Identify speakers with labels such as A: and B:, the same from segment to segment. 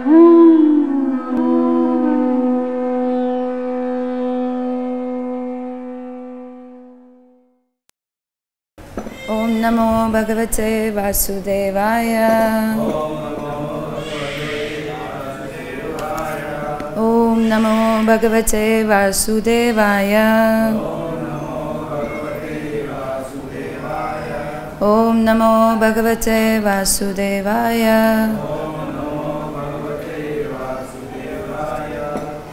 A: Om Namo Bhagavate Vasudevaya. Om Namo Bhagavate Vasudevaya. Om Namo Bhagavate Vasudevaya.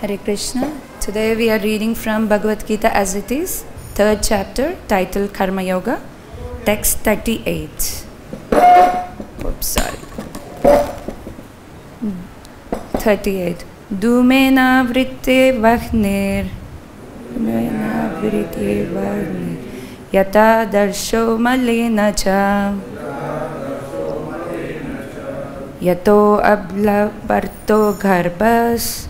A: Hare Krishna. Today we are reading from Bhagavad-Gita as it is, 3rd chapter, titled Karma Yoga, text 38. Oops, sorry. 38. Dhumena vritte vahnir. Dhumena vritte vahnir. Yata darsho malena cha. Yato abla parto garbhas.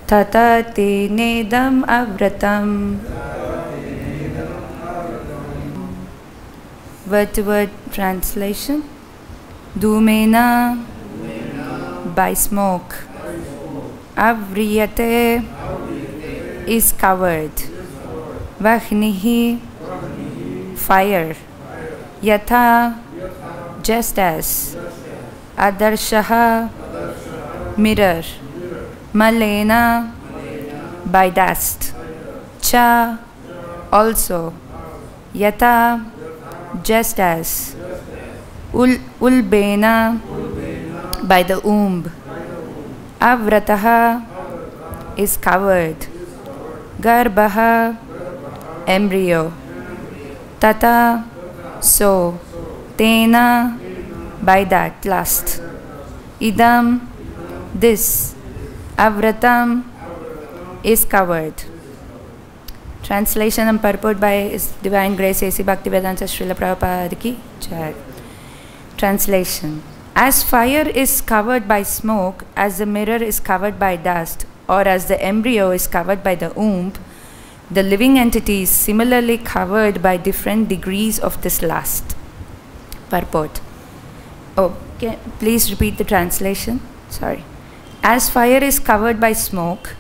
A: Tata te nedam avratam. Word-to-word translation. Dhumena, by smoke. Avriyate, is covered. Vahnihi, fire. Yatha, just as. Adarshaha, mirror. Malena, by dust. Cha, also. Yatha, just as. Ulbena, by the womb. Avrataha, is covered. Garbhaha, embryo. Tata, so. Tena, by that, last. Idam, this. Avratam, is covered. Translation and purport by His Divine Grace A.C. Bhaktivedanta Srila Prabhupada Ki Jai. Translation. As fire is covered by smoke, as the mirror is covered by dust, or as the embryo is covered by the womb, the living entity is similarly covered by different degrees of this last. Purport. Okay, please repeat the translation. Sorry. As fire is covered by smoke,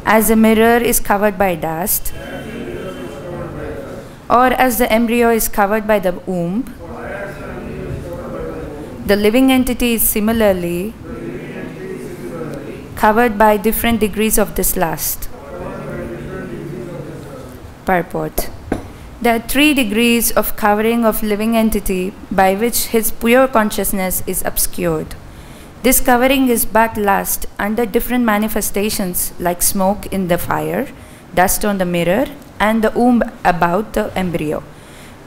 A: as the mirror is covered by dust, or as the embryo is covered by the womb, the living entity is similarly covered by different degrees of this last. Purport. There are 3 degrees of covering of living entity by which his pure consciousness is obscured. This covering is but lust under different manifestations like smoke in the fire, dust on the mirror, and the womb about the embryo.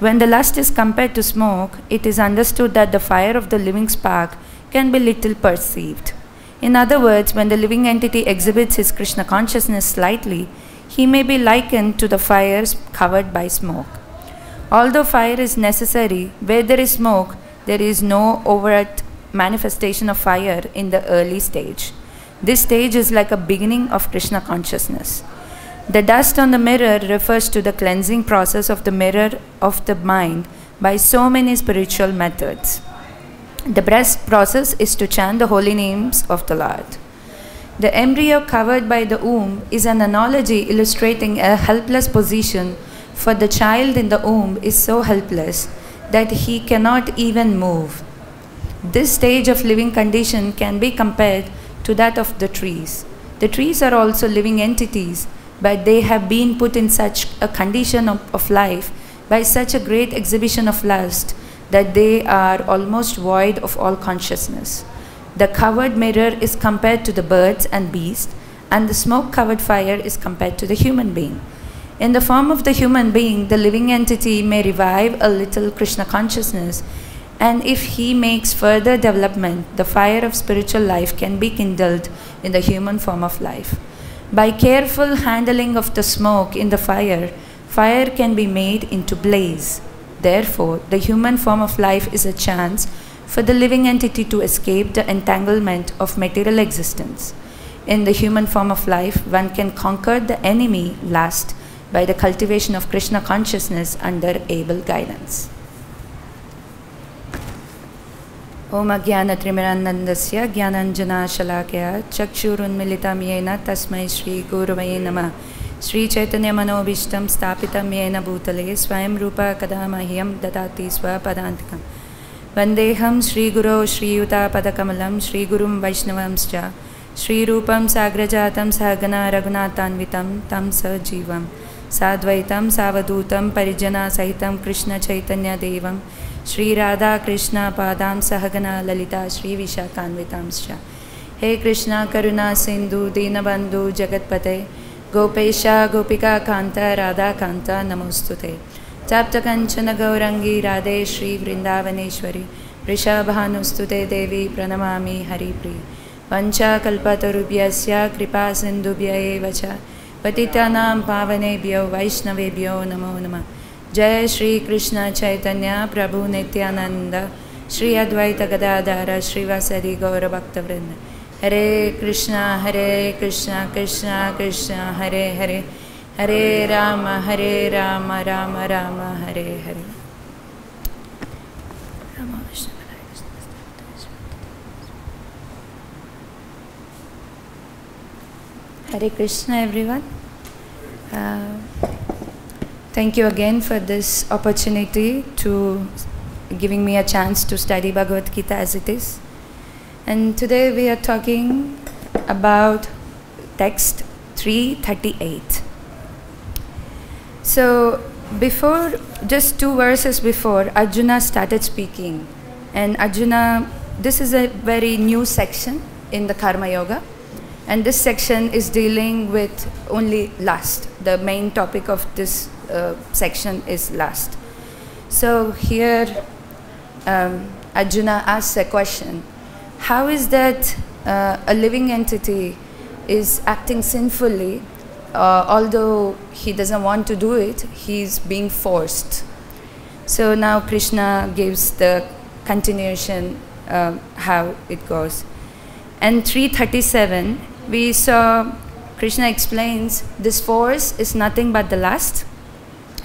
A: When the lust is compared to smoke, it is understood that the fire of the living spark can be little perceived. In other words, when the living entity exhibits his Krishna consciousness slightly, he may be likened to the fires covered by smoke. Although fire is necessary, where there is smoke, there is no overt manifestation of fire in the early stage. This stage is like a beginning of Krishna consciousness. The dust on the mirror refers to the cleansing process of the mirror of the mind by so many spiritual methods. The best process is to chant the holy names of the Lord. The embryo covered by the womb is an analogy illustrating a helpless position, for the child in the womb is so helpless that he cannot even move. This stage of living condition can be compared to that of the trees. The trees are also living entities, but they have been put in such a condition of life by such a great exhibition of lust that they are almost void of all consciousness. The covered mirror is compared to the birds and beasts, and the smoke-covered fire is compared to the human being. In the form of the human being, the living entity may revive a little Krishna consciousness, and if he makes further development, the fire of spiritual life can be kindled in the human form of life. By careful handling of the smoke in the fire, fire can be made into blaze. Therefore, the human form of life is a chance for the living entity to escape the entanglement of material existence. In the human form of life, one can conquer the enemy lust by the cultivation of Krishna consciousness under able guidance. Om Ajnanatrimirandasya Jnananjana Shalakaya Chakshurunmilitam Yena Tasmai Shri Guruvaya Namah. Shri Chaitanya Manobishtam Stapitam Yena Bhutale Swayam Rupa Kadamahyam Dadati Swapadantikam. Vandeham Shri Guru Shri Yuta Padakamalam Shri Gurum Vaishnavamscha Shri Rupam Sagrajatam Sahagana Raghunatanvitam Tam Sajivam Sadvaitam Savadutam Parijana Sahitam Krishna Chaitanya Devam Shri Radha Krishna Padam Sahagana Lalita Shri Vishakanvitamscha. Hey Krishna Karuna Sindhu Dinabandhu Jagatpate Gopesha Gopika Kanta Radha Kanta Namostute. Tapta Kanchana Gaurangi Radhe Shri Vrindavaneshwari Vrishabhanustute Devi Pranamami Haripri. Vancha Kalpatarubhyasya Kripa Sindhubhya Evacha Patitanam Pavanebhyo Vaishnavebhyo Namo Namah. Jai Shri Krishna Chaitanya Prabhu Nityananda Shri Advaita Gadadhara Shri Vasadi Gaura Bhakta Vrinda. Hare Krishna Krishna Krishna Hare Hare Hare Rama Rama Rama Hare Hare. Hare Krishna everyone. Thank you again for this opportunity to giving me a chance to study Bhagavad-Gita as it is. And today we are talking about text 338. So before, just 2 verses before, Arjuna started speaking. And Arjuna, this is a very new section in the Karma Yoga. And this section is dealing with only lust. The main topic of this section is lust. So here Arjuna asks a question. How is that a living entity is acting sinfully, although he doesn't want to do it, he's being forced? So now Krishna gives the continuation how it goes. And 337, we saw Krishna explains this force is nothing but the lust,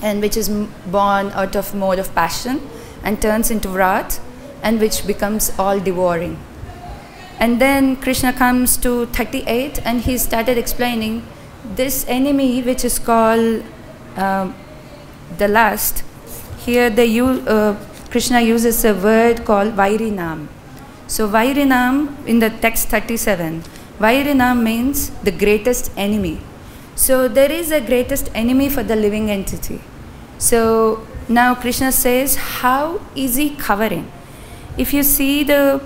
A: and which is born out of mode of passion and turns into wrath, and which becomes all devouring. And then Krishna comes to 38 and he started explaining this enemy which is called the lust. Here Krishna uses a word called Vairinam. So Vairinam in the text 37, Vairinam means the greatest enemy. So there is a greatest enemy for the living entity. So now Krishna says, how is he covering? If you see the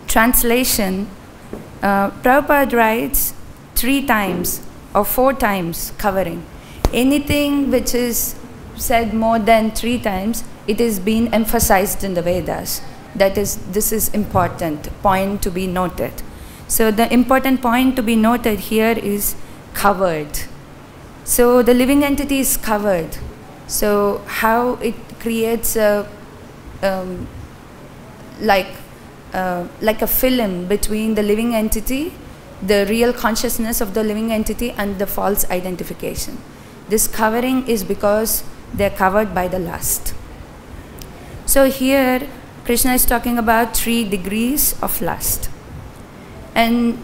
A: translation, Prabhupada writes 3 times or 4 times covering. Anything which is said more than 3 times, it is being emphasized in the Vedas. That is, this is important point to be noted. So the important point to be noted here is covered. So the living entity is covered. So how it creates a like a film between the living entity, the real consciousness of the living entity, and the false identification. This covering is because they are covered by the lust. So here Krishna is talking about 3 degrees of lust. And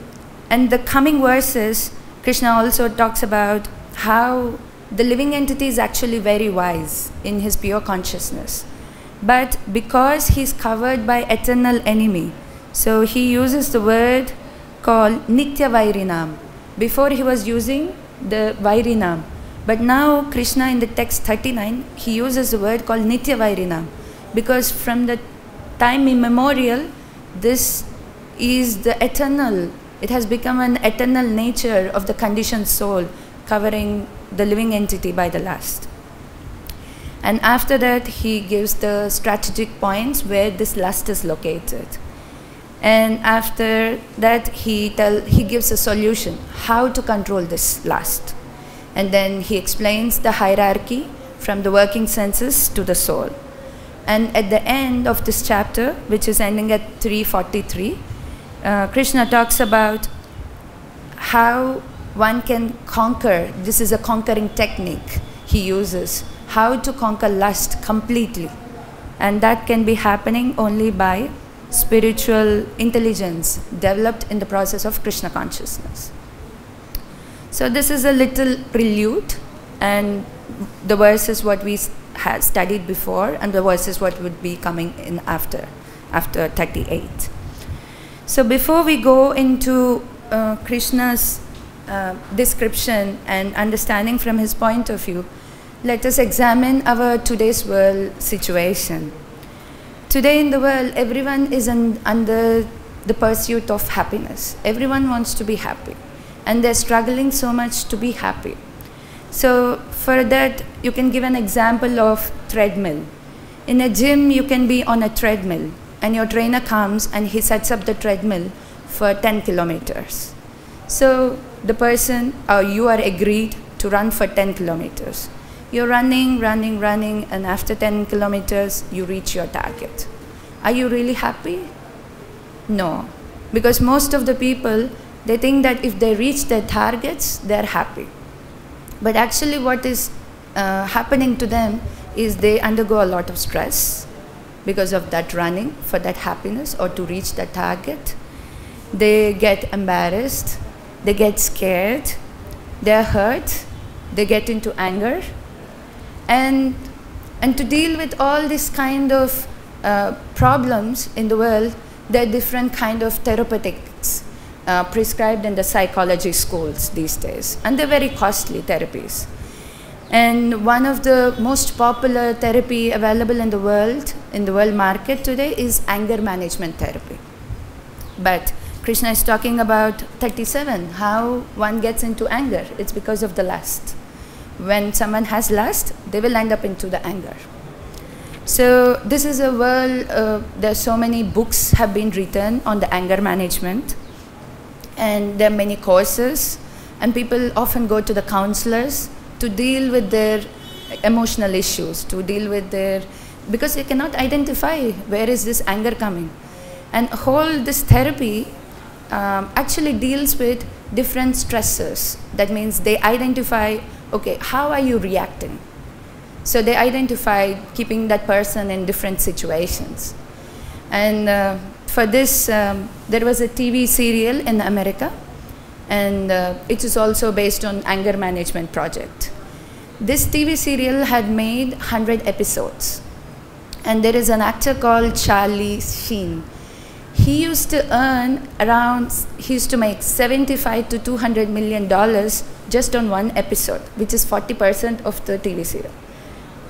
A: the coming verses, Krishna also talks about how the living entity is actually very wise in his pure consciousness. But because he is covered by eternal enemy, so he uses the word called Nitya Vairinam. Before he was using the Vairinam. But now Krishna in the text 39, he uses the word called Nitya Vairinam. Because from the time immemorial, this is the eternal. It has become an eternal nature of the conditioned soul, covering the living entity by the lust. And after that, he gives the strategic points where this lust is located. And after that, he gives a solution, how to control this lust. And then he explains the hierarchy from the working senses to the soul. And at the end of this chapter, which is ending at 343, Krishna talks about how one can conquer. This is a conquering technique he uses, how to conquer lust completely. And that can be happening only by spiritual intelligence developed in the process of Krishna consciousness. So this is a little prelude, and the verse is what we had studied before, and the verse is what would be coming in after 38. So before we go into Krishna's description and understanding from his point of view, let us examine our today's world situation. Today in the world, everyone is under the pursuit of happiness. Everyone wants to be happy, and they're struggling so much to be happy. So for that, you can give an example of treadmill. In a gym, you can be on a treadmill, and your trainer comes and he sets up the treadmill for 10 kilometers. So the person, or you are agreed to run for 10 kilometers. You're running, and after 10 kilometers, you reach your target. Are you really happy? No, because most of the people, they think that if they reach their targets, they're happy. But actually what is happening to them is they undergo a lot of stress because of that running for that happiness or to reach that target. They get embarrassed, they get scared, they're hurt, they get into anger. And to deal with all this kind of problems in the world, there are different kind of therapeutics prescribed in the psychology schools these days, and they're very costly therapies. And one of the most popular therapy available in the world market today is anger management therapy. But Krishna is talking about 37, how one gets into anger. It's because of the lust. When someone has lust, they will end up into the anger. So this is a world, there are so many books have been written on the anger management, and there are many courses, and people often go to the counselors to deal with their emotional issues, to deal with their, because they cannot identify where is this anger coming. And this therapy actually deals with different stressors. That means they identify, okay, how are you reacting? So they identify keeping that person in different situations. And for this, there was a TV serial in America, and it is also based on anger management project. This TV serial had made 100 episodes. And there is an actor called Charlie Sheen. He used to make $75 to $200 million just on one episode, which is 40% of the TV serial.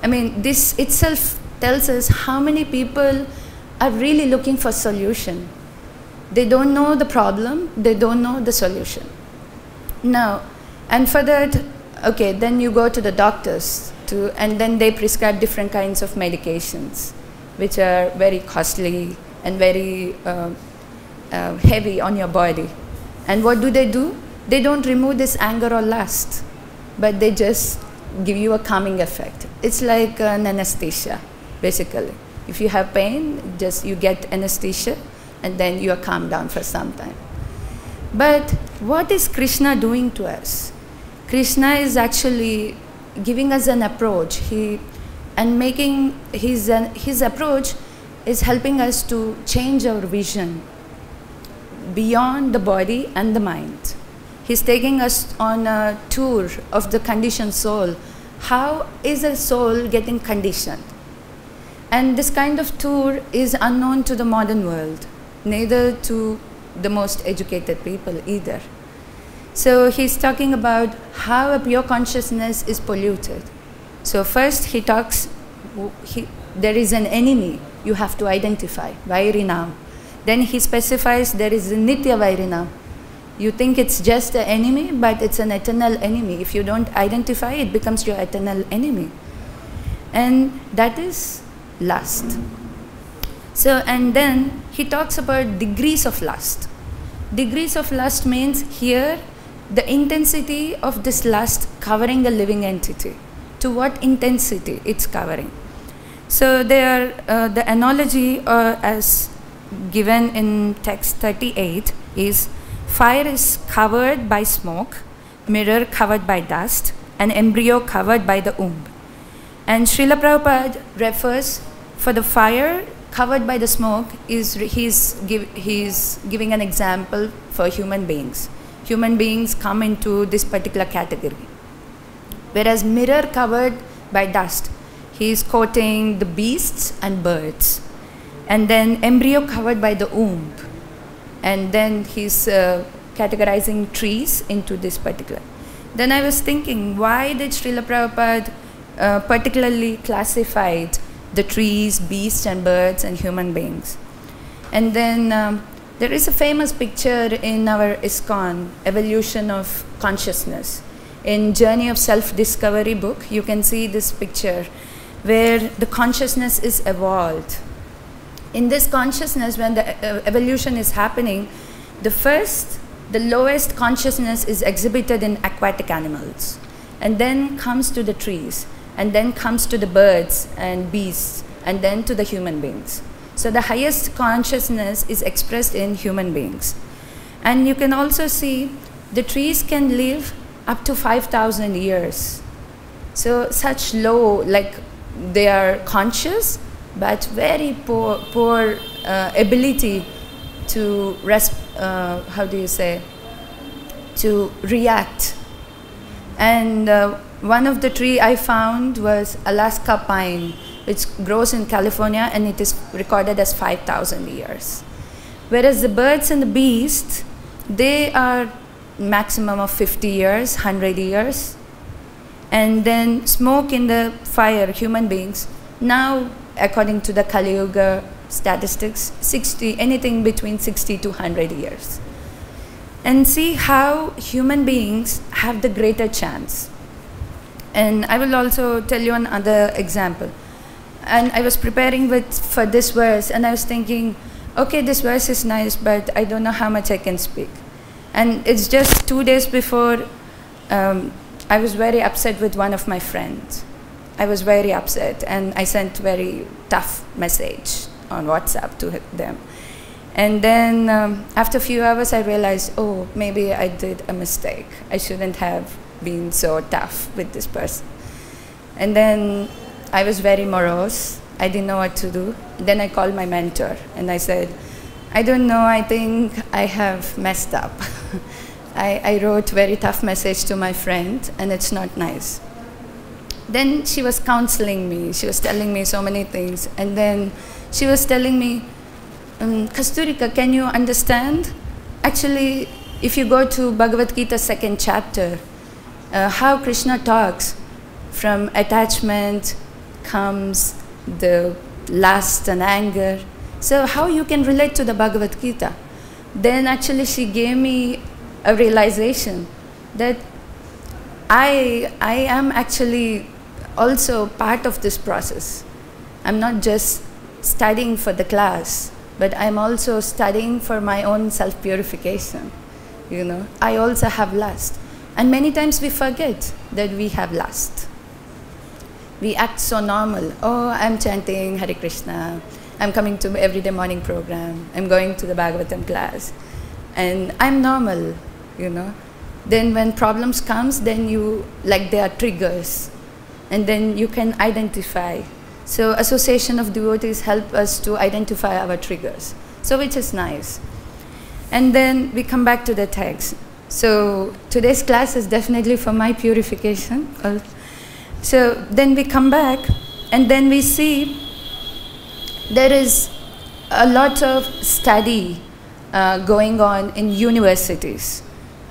A: I mean, this itself tells us how many people are really looking for solution. They don't know the problem, they don't know the solution. Now, and for that, okay, then you go to the doctors, and then they prescribe different kinds of medications, which are very costly and very heavy on your body. And what do? They don't remove this anger or lust, but they just give you a calming effect. It's like an anesthesia, basically. If you have pain, you get anesthesia, and then you are calmed down for some time. But what is Krishna doing to us? Krishna is actually giving us an approach. His approach is helping us to change our vision beyond the body and the mind. He's taking us on a tour of the conditioned soul. How is a soul getting conditioned? And this kind of tour is unknown to the modern world, neither to the most educated people either. So he's talking about how a pure consciousness is polluted. So first he talks, there is an enemy you have to identify, Vairinam. Then he specifies there is a Nitya Vairinam. You think it's just an enemy, but it's an eternal enemy. If you don't identify, it becomes your eternal enemy. And that is lust. So, and then he talks about degrees of lust. Degrees of lust means here the intensity of this lust covering a living entity. To what intensity it's covering. So there, the analogy as given in text 38 is fire is covered by smoke, mirror covered by dust, and embryo covered by the womb. And Srila Prabhupada refers for the fire covered by the smoke, he's giving an example for human beings. Human beings come into this particular category. Whereas mirror covered by dust, he's quoting the beasts and birds. And then embryo covered by the womb. And then he's categorizing trees into this particular. Then I was thinking, why did Srila Prabhupada particularly classified the trees, beasts and birds and human beings? And then there is a famous picture in our ISKCON, Evolution of Consciousness. In Journey of Self-Discovery book, you can see this picture where the consciousness is evolved. In this consciousness, when the evolution is happening, the lowest consciousness is exhibited in aquatic animals, and then comes to the trees, and then comes to the birds and beasts, and then to the human beings. So the highest consciousness is expressed in human beings. And you can also see the trees can live up to 5,000 years. So such low, like they are conscious, but very poor ability to to react. And one of the tree I found was Alaska pine, which grows in California, and it is recorded as 5,000 years. Whereas the birds and the beasts, they are maximum of 50 years, 100 years. And then smoke in the fire, human beings, now according to the Kali Yuga statistics, anything between 60 to 100 years. And see how human beings have the greater chance. And I will also tell you another example. And I was preparing for this verse, and I was thinking, okay, this verse is nice, but I don't know how much I can speak. And it's just 2 days before, I was very upset with one of my friends. I was very upset, and I sent very tough message on WhatsApp to them. And then after a few hours, I realized, oh, maybe I did a mistake. I shouldn't have been so tough with this person. And then I was very morose. I didn't know what to do. Then I called my mentor, and I said, I don't know, I think I have messed up. I wrote very tough message to my friend, and it's not nice. Then she was counseling me. She was telling me so many things. And then she was telling me, Kasturika, can you understand? Actually, if you go to Bhagavad-Gita 2nd chapter, how Krishna talks, from attachment comes the lust and anger. So how you can relate to the Bhagavad-Gita? Then actually she gave me a realization that I am actually also part of this process. I'm not just studying for the class, but I'm also studying for my own self-purification. You know, I also have lust. And many times we forget that we have lust. We act so normal. Oh, I'm chanting Hare Krishna. I'm coming to everyday morning program. I'm going to the Bhagavatam class. And I'm normal, you know. Then when problems comes, then there are triggers. And then you can identify. So association of devotees help us to identify our triggers. So which is nice. And then we come back to the text. So today's class is definitely for my purification. So then we come back, and then we see there is a lot of study going on in universities.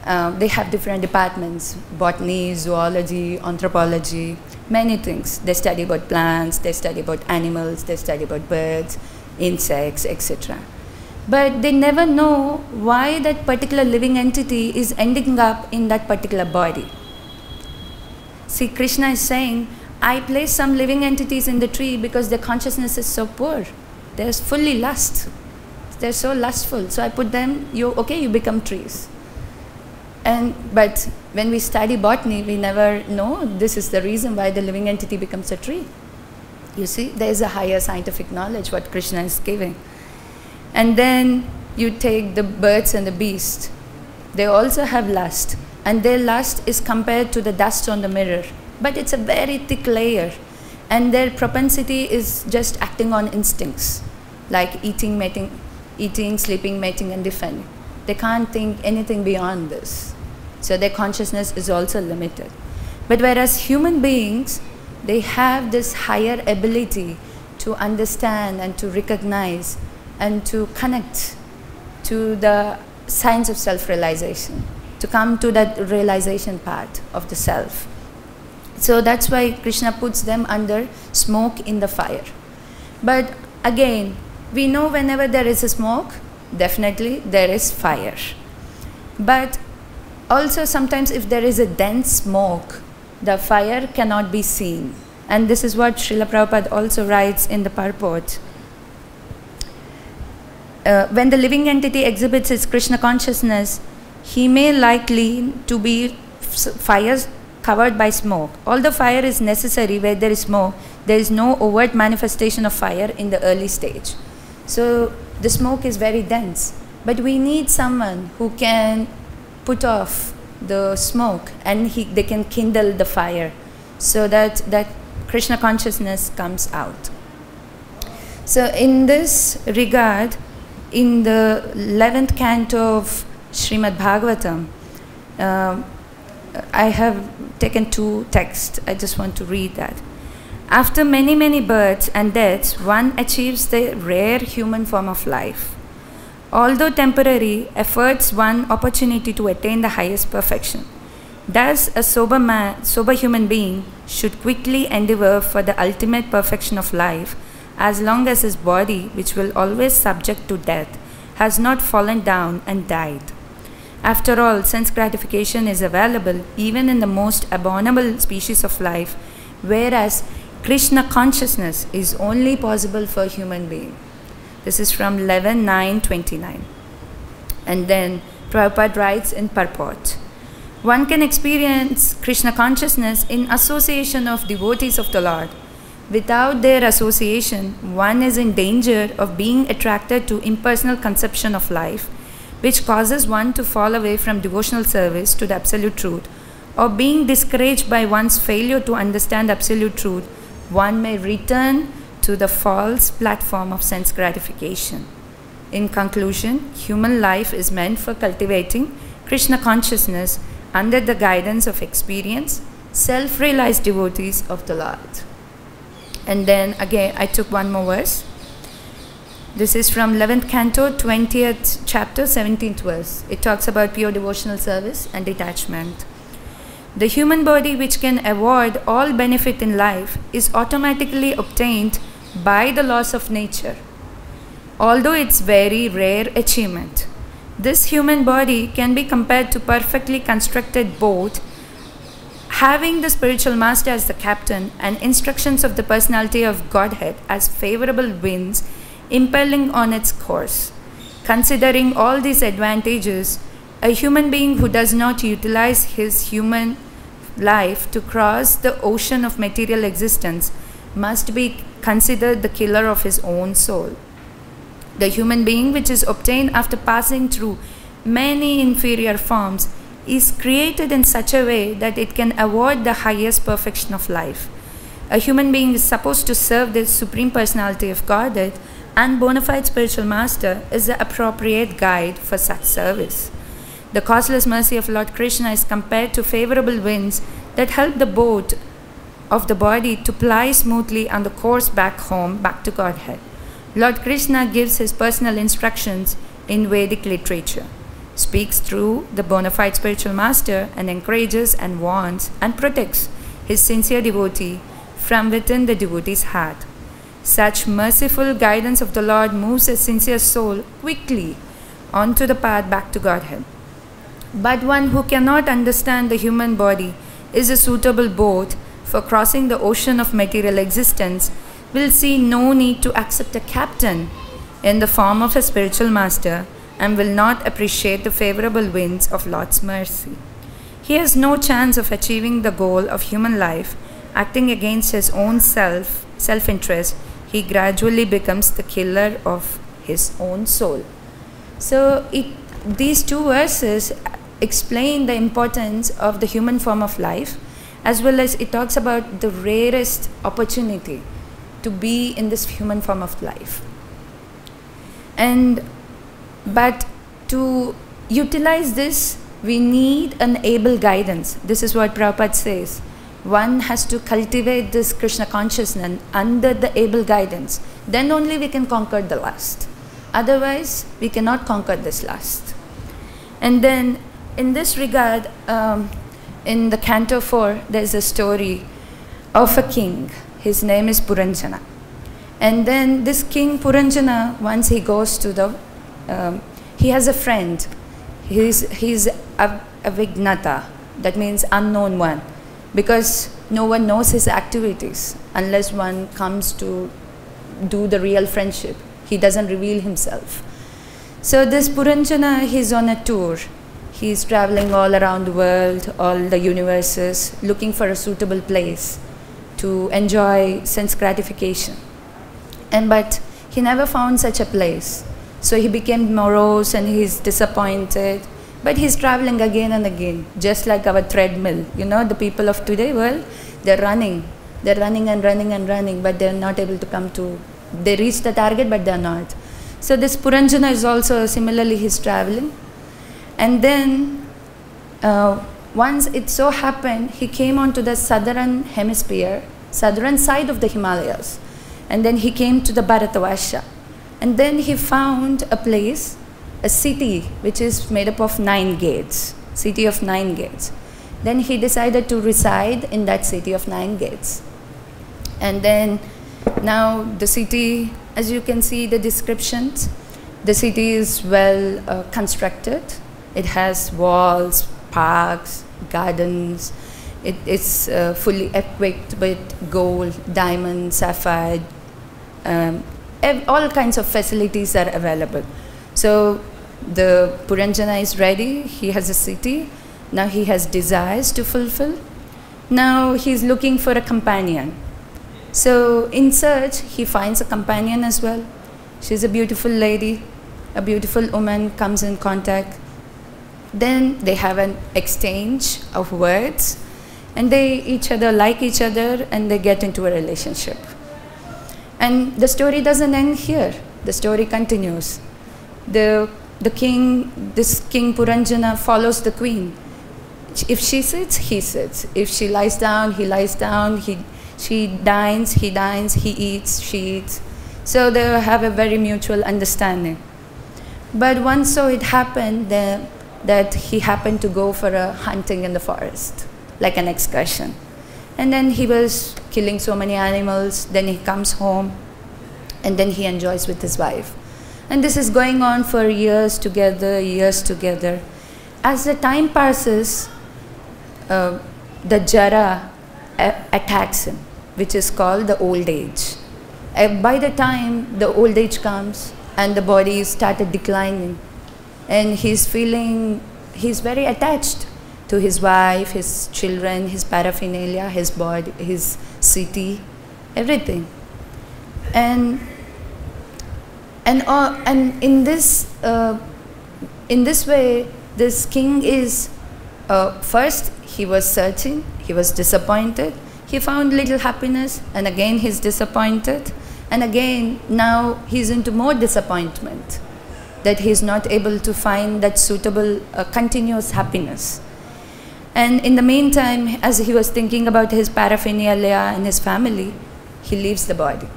A: They have different departments, botany, zoology, anthropology, many things. They study about plants, they study about animals, they study about birds, insects, etc. But they never know why that particular living entity is ending up in that particular body. See, Krishna is saying, I place some living entities in the tree because their consciousness is so poor. They're fully lust. They're so lustful. So I put them, you become trees. But when we study botany, we never know this is the reason why the living entity becomes a tree. You see, there is a higher scientific knowledge what Krishna is giving. And then you take the birds and the beasts. They also have lust. And their lust is compared to the dust on the mirror. But it's a very thick layer. and their propensity is just acting on instincts, like eating, mating, eating, sleeping, mating, and defending. They can't think anything beyond this. So their consciousness is also limited. But whereas human beings, they have this higher ability to understand and to recognize and to connect to the science of self-realization, to come to that realization part of the self. So that's why Krishna puts them under smoke in the fire. But again, we know whenever there is a smoke, definitely there is fire. But also sometimes if there is a dense smoke, the fire cannot be seen. And this is what Srila Prabhupada also writes in the purport. When the living entity exhibits its Krishna consciousness, he may likely to be fire covered by smoke. Although fire is necessary where there is smoke, there is no overt manifestation of fire in the early stage. So the smoke is very dense. But we need someone who can put off the smoke and they can kindle the fire so that Krishna consciousness comes out. So in this regard, in the 11th canto of Srimad Bhagavatam, I have taken two texts. I just want to read that. After many, many births and deaths, one achieves the rare human form of life. Although temporary, affords one opportunity to attain the highest perfection. Thus, a sober human being should quickly endeavor for the ultimate perfection of life, as long as his body, which will always subject to death, has not fallen down and died. After all, sense gratification is available even in the most abominable species of life, whereas Krishna consciousness is only possible for human being. This is from 11.9.29. And then Prabhupada writes in purport, one can experience Krishna consciousness in association of devotees of the Lord. Without their association, one is in danger of being attracted to impersonal conception of life, which causes one to fall away from devotional service to the absolute truth, or being discouraged by one's failure to understand absolute truth, one may return to the false platform of sense gratification. In conclusion, human life is meant for cultivating Krishna consciousness under the guidance of experienced, self-realized devotees of the Lord. And then again, I took one more verse. This is from 11th canto, 20th chapter, 17th verse. It talks about pure devotional service and detachment. The human body, which can avoid all benefit in life, is automatically obtained by the laws of nature, although it's very rare achievement. This human body can be compared to perfectly constructed boat having the spiritual master as the captain and instructions of the personality of Godhead as favorable winds impelling on its course. Considering all these advantages, a human being who does not utilize his human life to cross the ocean of material existence must be considered the killer of his own soul. The human being, which is obtained after passing through many inferior forms, is created in such a way that it can avoid the highest perfection of life. A human being is supposed to serve the Supreme Personality of Godhead, and bona fide spiritual master is the appropriate guide for such service. The causeless mercy of Lord Krishna is compared to favorable winds that help the boat of the body to ply smoothly on the course back home, back to Godhead. Lord Krishna gives his personal instructions in Vedic literature, speaks through the bona fide spiritual master, and encourages and warns and protects his sincere devotee from within the devotee's heart. Such merciful guidance of the Lord moves a sincere soul quickly onto the path back to Godhead. But one who cannot understand the human body is a suitable boat for crossing the ocean of material existence will see no need to accept a captain in the form of a spiritual master and will not appreciate the favorable winds of Lord's mercy. He has no chance of achieving the goal of human life. Acting against his own self-interest, he gradually becomes the killer of his own soul. So these two verses explain the importance of the human form of life as well as it talks about the rarest opportunity to be in this human form of life. But to utilize this, we need an able guidance. This is what Prabhupada says. One has to cultivate this Krishna consciousness under the able guidance. Then only we can conquer the lust. Otherwise, we cannot conquer this lust. And then, in this regard, in the Canto 4, there's a story of a king. His name is Puranjana. And then this king Puranjana, once he goes to the, he has a friend. He's a Vignata, that means unknown one, because no one knows his activities unless one comes to do the real friendship. He doesn't reveal himself. So this Puranjana, he's on a tour. He's traveling all around the world, all the universes, looking for a suitable place to enjoy sense gratification. But he never found such a place. So he became morose and he's disappointed. But he's traveling again and again, just like our treadmill. You know, the people of today, well, they're running. They're running and running and running, but they're not able to come to, they reach the target, but they're not. So this Puranjana is also similarly, he's traveling. And then once it so happened, he came onto the southern hemisphere, southern side of the Himalayas. And then he came to the Bharatavarsha. And then he found a place, a city, which is made up of 9 gates, city of 9 gates. Then he decided to reside in that city of 9 gates. And then now the city, as you can see the descriptions, the city is well constructed. It has walls, parks, gardens. It is fully equipped with gold, diamond, sapphire. All kinds of facilities are available. So the Puranjana is ready. He has a city. Now he has desires to fulfill. Now he's looking for a companion. So in search, he finds a companion as well. She's a beautiful lady. A beautiful woman comes in contact. Then they have an exchange of words. And they each other like each other and they get into a relationship. And the story doesn't end here. The story continues. This king Puranjana follows the queen. If she sits, he sits. If she lies down, he lies down. She dines, he dines. He eats, she eats. So they have a very mutual understanding. But once so it happened that he happened to go for a hunting in the forest, like an excursion. And then he was killing so many animals. Then he comes home and then he enjoys with his wife. And this is going on for years together, years together. As the time passes, the jara attacks him, which is called the old age. By the time the old age comes and the body started declining, and he's very attached to his wife, his children, his paraphernalia, his body, his city, everything. And in this way, this king is first he was searching, he was disappointed, he found little happiness, and again he's disappointed, and again now he's into more disappointment that he's not able to find that suitable continuous happiness. And in the meantime, as he was thinking about his paraphernalia and his family, he leaves the body.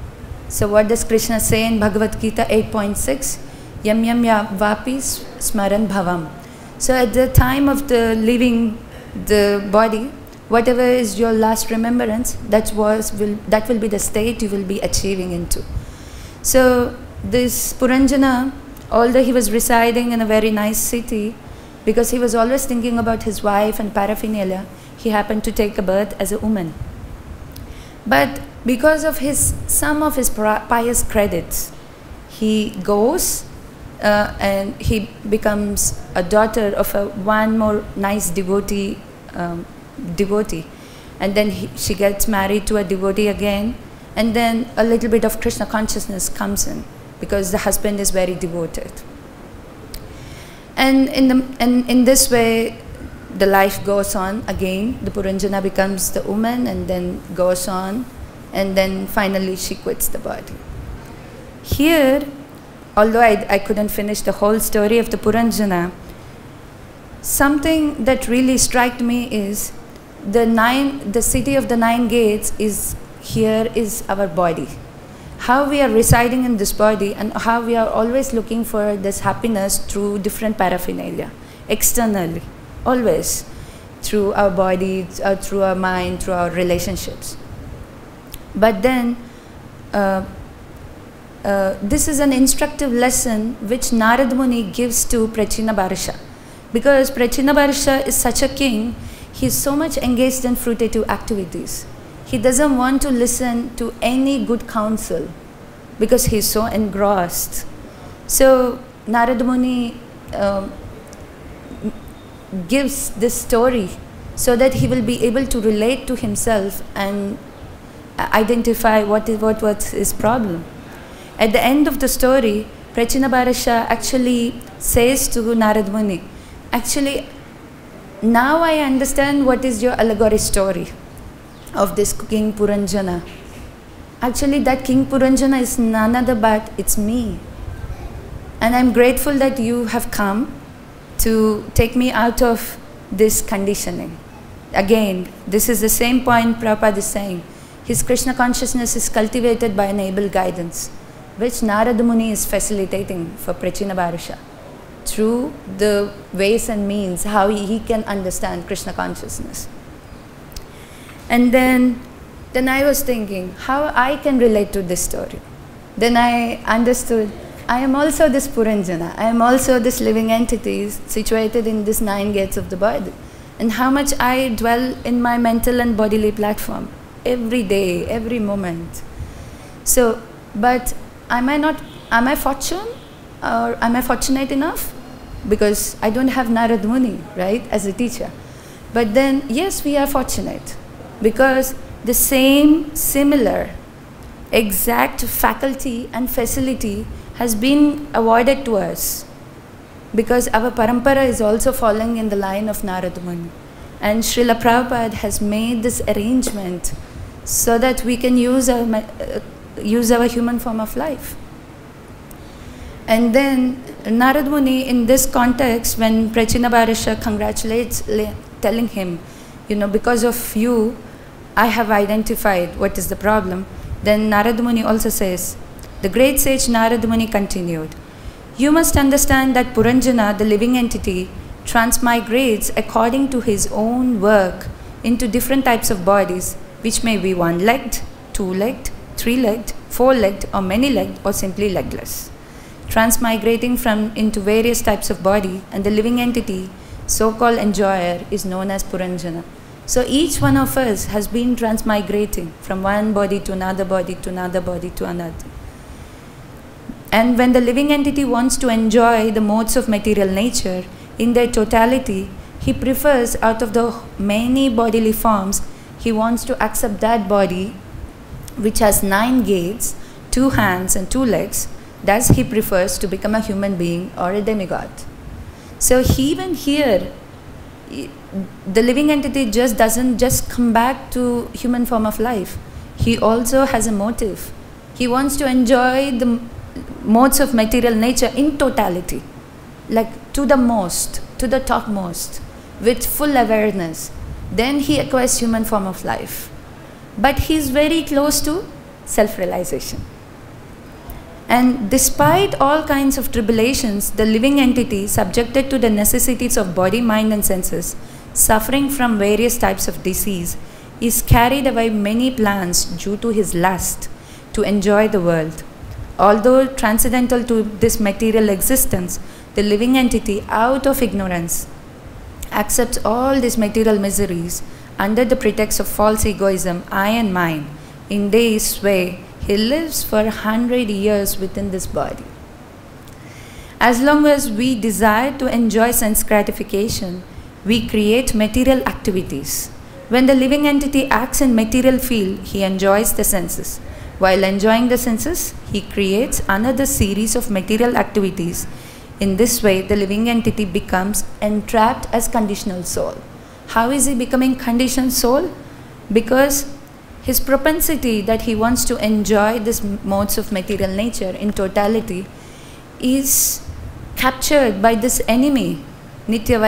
A: So what does Krishna say in Bhagavad-Gita 8.6? Yam yam vapi smaran bhavam. So at the time of the leaving the body, whatever is your last remembrance, that will be the state you will be achieving into. So this Puranjana, although he was residing in a very nice city, because he was always thinking about his wife and paraphernalia, he happened to take a birth as a woman. But because of some of his pious credits, he goes and he becomes a daughter of one more nice devotee, and then she gets married to a devotee again, and then a little bit of Krishna consciousness comes in because the husband is very devoted. And in this way, the life goes on again. The Puranjana becomes the woman and then goes on, and then finally she quits the body. Here, although I couldn't finish the whole story of the Puranjana, something that really struck me is the city of the 9 gates is our body. How we are residing in this body and how we are always looking for this happiness through different paraphernalia, externally, always, through our body, through our mind, through our relationships. But then, this is an instructive lesson which Narad Muni gives to Prachina Bharsha. Because Prachina Bharsha is such a king, he is so much engaged in fruitative activities. He doesn't want to listen to any good counsel because he is so engrossed. So Narad Muni gives this story so that he will be able to relate to himself and identify what was his problem. At the end of the story, Prachina Bharsha actually says to Narad Muni, actually, now I understand what is your allegory story of this King Puranjana. Actually, that King Puranjana is none other but it's me. And I'm grateful that you have come to take me out of this conditioning. Again, this is the same point Prabhupada is saying. His Krishna consciousness is cultivated by an able guidance, which Narad Muni is facilitating for Prachina Bharsha through the ways and means how he can understand Krishna consciousness. And then I was thinking how I can relate to this story. Then I understood I am also this Puranjana. I am also this living entity situated in this 9 gates of the body. And how much I dwell in my mental and bodily platform every day, every moment. So, but am I fortunate enough? Because I don't have Narad Muni, right, as a teacher. But then, yes, we are fortunate. Because the same, similar, exact faculty and facility has been awarded to us. Because our parampara is also following in the line of Narad Muni. And Srila Prabhupada has made this arrangement so that we can use our human form of life. And then Narad Muni, in this context, when Prachina Bharsha congratulates, telling him, because of you, I have identified what is the problem, then Narad Muni also says, the great sage Narad Muni continued, you must understand that Puranjana, the living entity, transmigrates according to his own work into different types of bodies, which may be 1-legged, 2-legged, 3-legged, 4-legged, or many-legged, or simply legless. Transmigrating into various types of body, and the living entity, so-called enjoyer, is known as Puranjana. So each one of us has been transmigrating from one body to another body to another body to another. And when the living entity wants to enjoy the modes of material nature in their totality, he prefers, out of the many bodily forms, he wants to accept that body which has 9 gates, 2 hands and 2 legs. Thus he prefers to become a human being or a demigod. So even here, the living entity doesn't just come back to human form of life. He also has a motive. He wants to enjoy the modes of material nature in totality, like to the most, to the topmost, with full awareness. Then he acquires human form of life. But he is very close to self-realization. And despite all kinds of tribulations, the living entity, subjected to the necessities of body, mind and senses, suffering from various types of disease, is carried away many plans due to his lust to enjoy the world. Although transcendental to this material existence, the living entity, out of ignorance, accepts all these material miseries under the pretext of false egoism, I and mine. In this way, he lives for 100 years within this body. As long as we desire to enjoy sense gratification, we create material activities. When the living entity acts in material field, he enjoys the senses. While enjoying the senses, he creates another series of material activities. In this way, the living entity becomes entrapped as conditional soul. How is he becoming conditioned soul? Because his propensity that he wants to enjoy these modes of material nature in totality is captured by this enemy, Nitya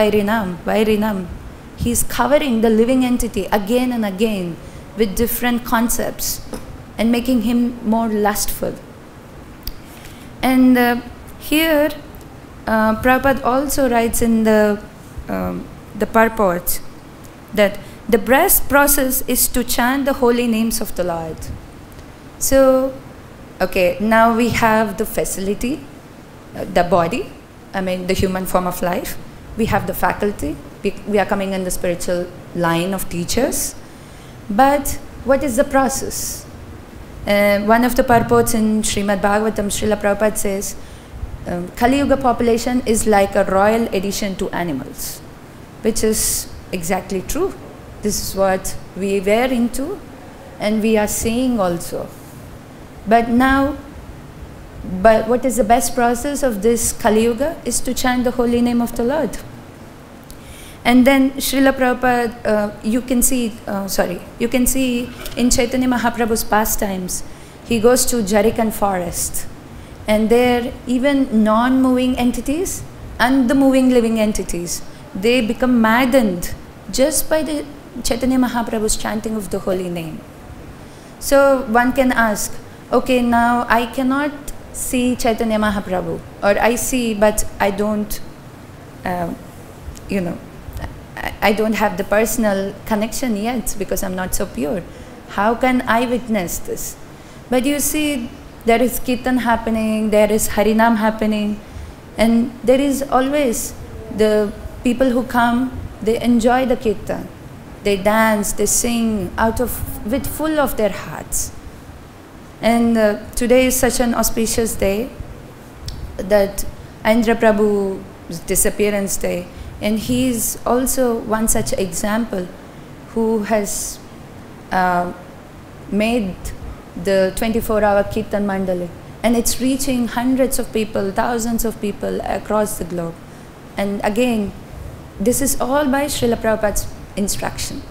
A: Vairinam. He is covering the living entity again and again with different concepts and making him more lustful. And here, Prabhupada also writes in the purport that the best process is to chant the holy names of the Lord. So, okay, now we have the facility, the body, the human form of life. We have the faculty. We are coming in the spiritual line of teachers. But what is the process? One of the purports in Srimad Bhagavatam, Srila Prabhupada says, Kali Yuga population is like a royal addition to animals, which is exactly true. This is what we were into and we are seeing also. But what is the best process of this Kali Yuga is to chant the holy name of the Lord. And then Srila Prabhupada, you can see in Chaitanya Mahaprabhu's pastimes, he goes to Jarikan forest. And there, even non-moving entities and the moving living entities, they become maddened just by the Chaitanya Mahaprabhu's chanting of the holy name. So one can ask, okay, now I cannot see Chaitanya Mahaprabhu, or I see but I don't, I don't have the personal connection yet because I'm not so pure. How can I witness this? But you see, there is Kirtan happening, there is Harinam happening, and there is always the people who come, they enjoy the Kirtan. They dance, they sing with full of their hearts. And today is such an auspicious day, that Indra Prabhu's disappearance day, and he is also one such example who has made the 24-hour Kirtan Mandali, and it's reaching hundreds of people, thousands of people across the globe. And again, this is all by Srila Prabhupada's instruction.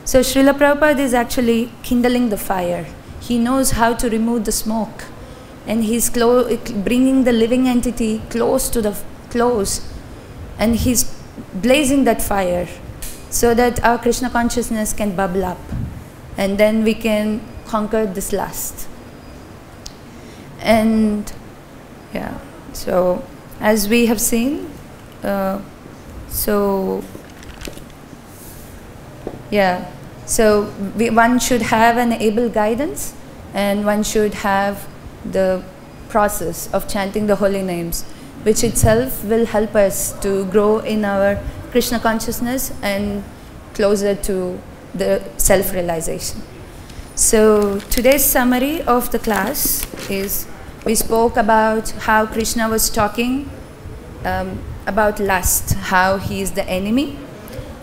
A: So Srila Prabhupada is actually kindling the fire. He knows how to remove the smoke, and he's bringing the living entity close, and he's blazing that fire so that our Krishna consciousness can bubble up, and then we can conquer this lust. And yeah, so as we have seen, so one should have an able guidance, and one should have the process of chanting the holy names, which itself will help us to grow in our Krishna consciousness and closer to the self-realization. So today's summary of the class is, we spoke about how Krishna was talking about lust, how he is the enemy,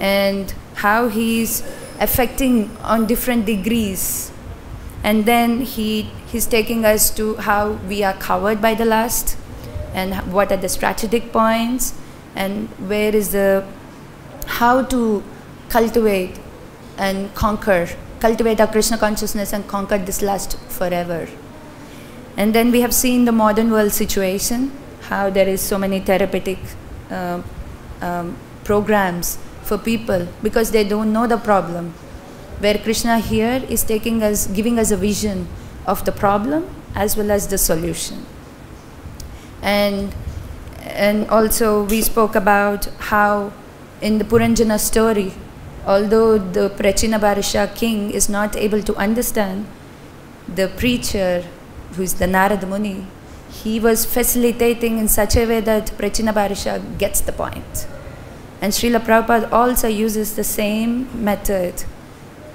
A: and how he is affecting on different degrees. And then he's taking us to how we are covered by the lust, and what are the strategic points, and how to cultivate and cultivate our Krishna consciousness and conquer this lust forever. And then we have seen the modern world situation, how there is so many therapeutic programs for people because they don't know the problem, where Krishna here is giving us a vision of the problem as well as the solution. And also we spoke about how in the Puranjana story, although the Prachinabarisha king is not able to understand, the preacher, who is the Narada Muni, he was facilitating in such a way that Prachinabarisha gets the point. And Srila Prabhupada also uses the same method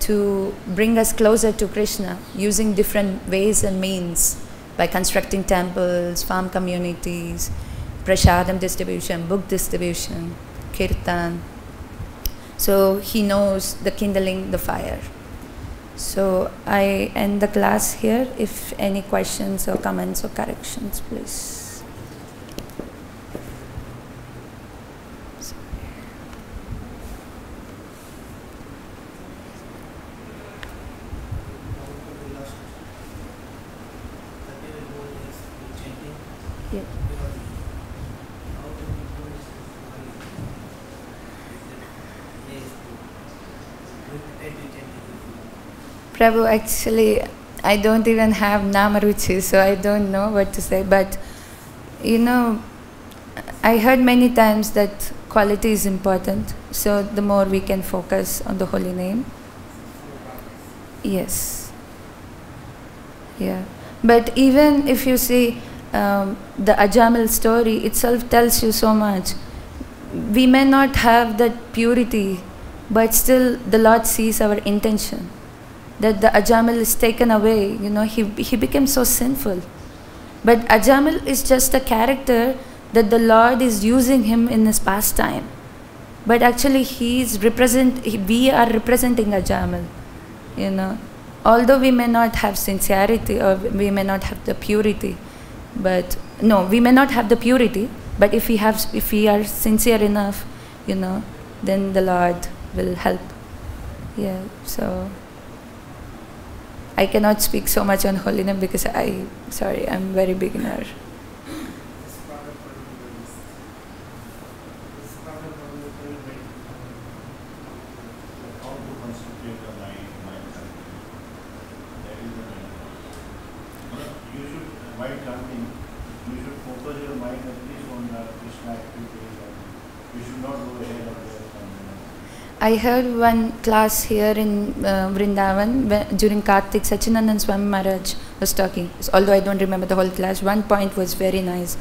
A: to bring us closer to Krishna, using different ways and means, by constructing temples, farm communities, prasadam distribution, book distribution, kirtan. So he knows the kindling the fire. So I end the class here. If any questions or comments or corrections, please. Yeah. Prabhu, actually, I don't even have namaruchi, so I don't know what to say. But, you know, I heard many times that quality is important, so the more we can focus on the holy name. Yes. Yeah. But even if you see the Ajamil story itself tells you so much. We may not have that purity, but still the Lord sees our intention. That the Ajamil is taken away, you know, he became so sinful. But Ajamil is just a character that the Lord is using him in his pastime. But actually we are representing Ajamil, you know. Although we may not have sincerity or we may not have the purity, but no, we may not have the purity, but if we are sincere enough, you know, then the Lord will help. Yeah, so I cannot speak so much on holy name because I'm very beginner. I heard one class here in Vrindavan during Kartik. Sachinandan Swami Maharaj was talking. Although I don't remember the whole class, one point was very nice.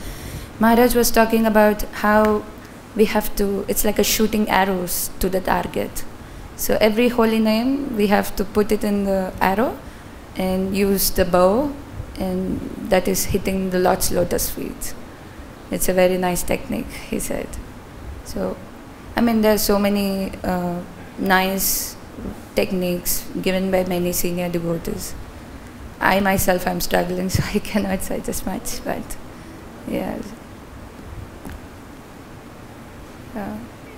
A: Maharaj was talking about how we have to, it's like a shooting arrows to the target. So every holy name, we have to put it in the arrow and use the bow, and that is hitting the Lord's lotus feet. It's a very nice technique, he said. So, I mean, there are so many nice techniques given by many senior devotees. I myself am struggling, so I cannot say just much, but yeah.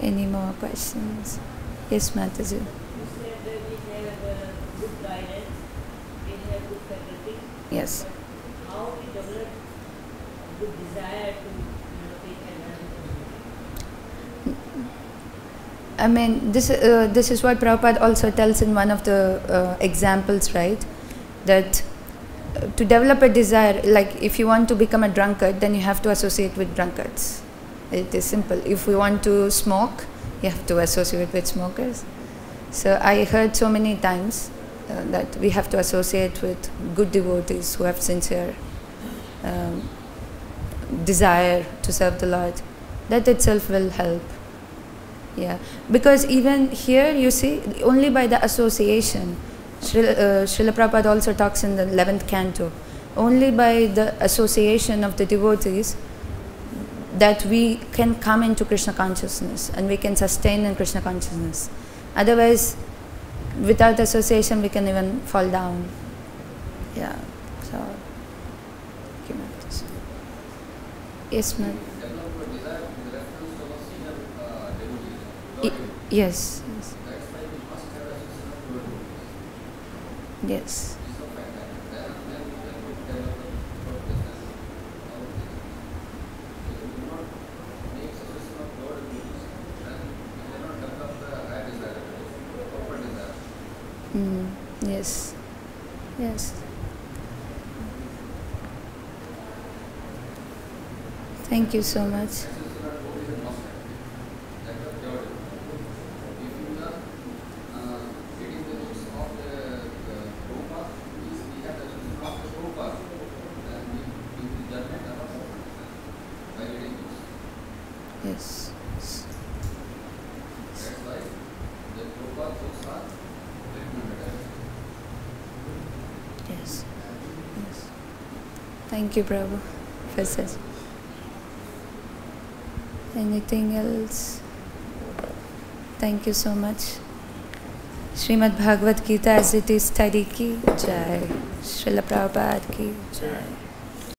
A: Any more questions? Yes, Mataji.
B: You said that we have good guidance, we have good faculty.
A: Yes.
B: But how we develop good desire to take advantage of it?
A: I mean, this is what Prabhupada also tells in one of the examples, right? That to develop a desire, like if you want to become a drunkard, then you have to associate with drunkards. It is simple. If we want to smoke, you have to associate with smokers. So I heard so many times that we have to associate with good devotees who have sincere desire to serve the Lord. That itself will help. Yeah, because even here you see, only by the association, Srila Prabhupada also talks in the 11th canto, only by the association of the devotees that we can come into Krishna consciousness and we can sustain in Krishna consciousness. Otherwise, without association, we can even fall down. Yeah, so. Yes, ma'am. Yes. Yes. Yes. Yes. Thank you so much. Yes. Yes. Yes. Thank you, Prabhu, for such. Anything else? Thank you so much. Srimad Bhagavad-Gita as it is study ki jai. Srila Prabhupada ki jai.